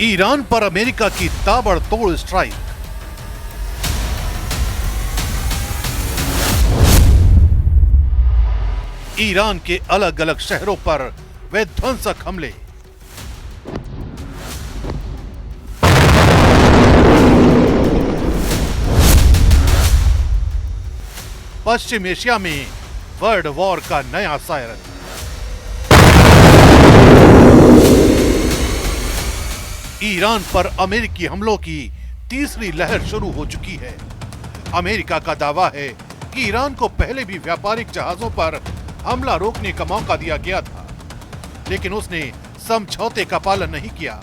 Iran पर America की ताबड़तोड़ स्ट्राइक। ईरान के अलग अलग शहरों पर विध्वंसक हमले। पश्चिम एशिया में वर्ल्ड वॉर का नया सायरन। ईरान पर अमेरिकी हमलों की तीसरी लहर शुरू हो चुकी है। अमेरिका का दावा है कि ईरान को पहले भी व्यापारिक जहाजों पर हमला रोकने का मौका दिया गया था, लेकिन उसने समझौते का पालन नहीं किया।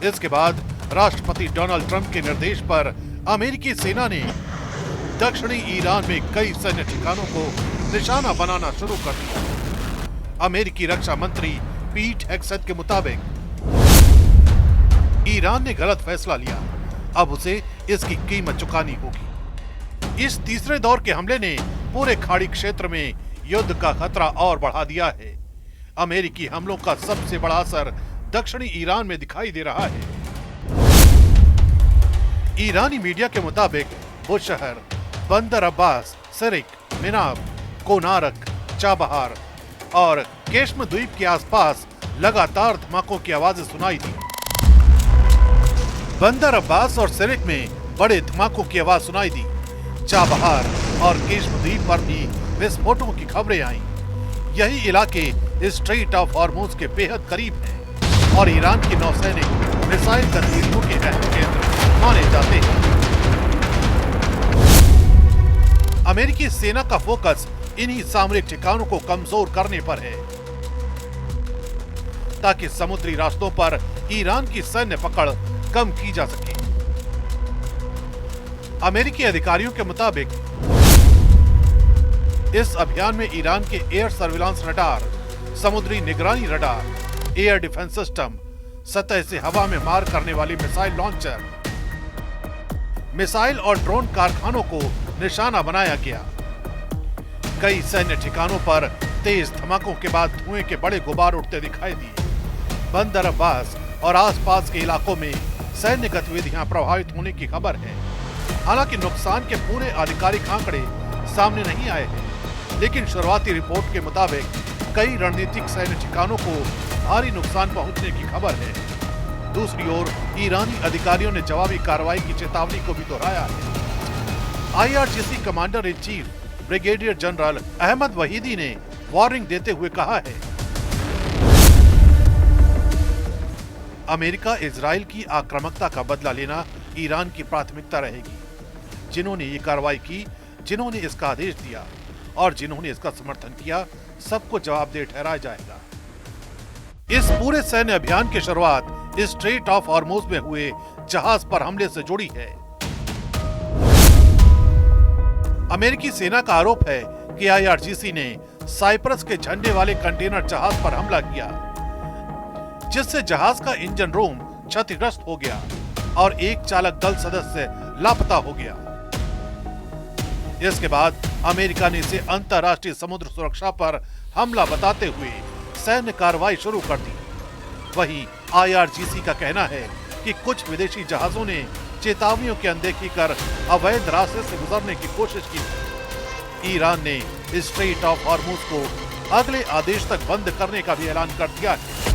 इसके बाद राष्ट्रपति डोनाल्ड ट्रंप के निर्देश पर अमेरिकी सेना ने दक्षिणी ईरान में कई सैन्य ठिकानों को निशाना बनाना शुरू कर दिया। अमेरिकी रक्षा मंत्री पीट हेग्सेथ के मुताबिक ईरान ने गलत फैसला लिया, अब उसे इसकी कीमत चुकानी होगी। इस तीसरे दौर के हमले ने पूरे खाड़ी क्षेत्र में युद्ध का खतरा और बढ़ा दिया है। अमेरिकी हमलों का सबसे बड़ा असर दक्षिणी ईरान में दिखाई दे रहा है। ईरानी मीडिया के मुताबिक वो शहर बंदर अब्बास, सिरिक, मिनाब, कोनारक, चाबहार और केश्म द्वीप के आसपास लगातार धमाकों की आवाजें सुनाई दी। बंदर अब्बास और सिरिक में बड़े धमाकों की आवाज सुनाई दी। चाबहार और केश्म द्वीप पर भी विस्फोटों की खबरें आईं। यही इलाके स्ट्रेट ऑफ हॉर्मुज के बेहद करीब हैं और ईरान की नौसैनिक मिसाइल गतिविधियों के अहम केंद्र माने जाते हैं। अमेरिकी सेना का फोकस इन्हीं सामरिक ठिकानों को कमजोर करने पर है, ताकि समुद्री रास्तों पर ईरान की सैन्य पकड़ कम की जा सके। अमेरिकी अधिकारियों के मुताबिक इस अभियान में ईरान के एयर सर्विलांस रडार, समुद्री निगरानी रडार, एयर डिफेंस सिस्टम, सतह से हवा में मार करने वाली मिसाइल लॉन्चर, मिसाइल और ड्रोन कारखानों को निशाना बनाया गया। कई सैन्य ठिकानों पर तेज धमाकों के बाद धुएं के बड़े गुबार उठते दिखाई दिए। बंदर अब्बास और आसपास के इलाकों में सैन्य गतिविधियां प्रभावित होने की खबर है। हालांकि नुकसान के पूरे आधिकारिक आंकड़े सामने नहीं आए हैं, लेकिन शुरुआती रिपोर्ट के मुताबिक कई रणनीतिक सैन्य ठिकानों को भारी नुकसान पहुंचने की खबर है। दूसरी ओर ईरानी अधिकारियों ने जवाबी कार्रवाई की चेतावनी को भी दोहराया है। IRGC commander in chief brigadier general Ahmad Vahidi ने वार्निंग देते हुए कहा है, अमेरिका इजराइल की आक्रामकता का बदला लेना ईरान की प्राथमिकता रहेगी। जिन्होंने ये कार्रवाई की, जिन्होंने इसका आदेश दिया और जिन्होंने इसका समर्थन किया, सबको जवाबदेह ठहराया जाएगा। इस पूरे सैन्य अभियान की शुरुआत स्ट्रेट ऑफ हॉर्मुज में हुए जहाज पर हमले से जुड़ी है। अमेरिकी सेना का आरोप है कि IRGC ने साइप्रस के झंडे वाले कंटेनर जहाज पर हमला किया, जिससे जहाज का इंजन रूम क्षतिग्रस्त हो गया और एक चालक दल सदस्य लापता हो गया। इसके बाद अमेरिका ने इसे अंतर्राष्ट्रीय समुद्र सुरक्षा पर हमला बताते हुए सैन्य कार्रवाई शुरू कर दी। वहीं IRGC का कहना है कि कुछ विदेशी जहाजों ने चेतावनियों की अनदेखी कर अवैध रास्ते से गुजरने की कोशिश की। ईरान ने स्ट्रेट ऑफ हॉर्मुज को अगले आदेश तक बंद करने का भी ऐलान कर दिया है।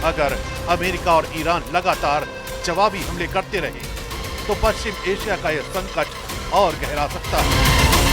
अगर अमेरिका और ईरान लगातार जवाबी हमले करते रहे तो पश्चिम एशिया का यह संकट और गहरा सकता है।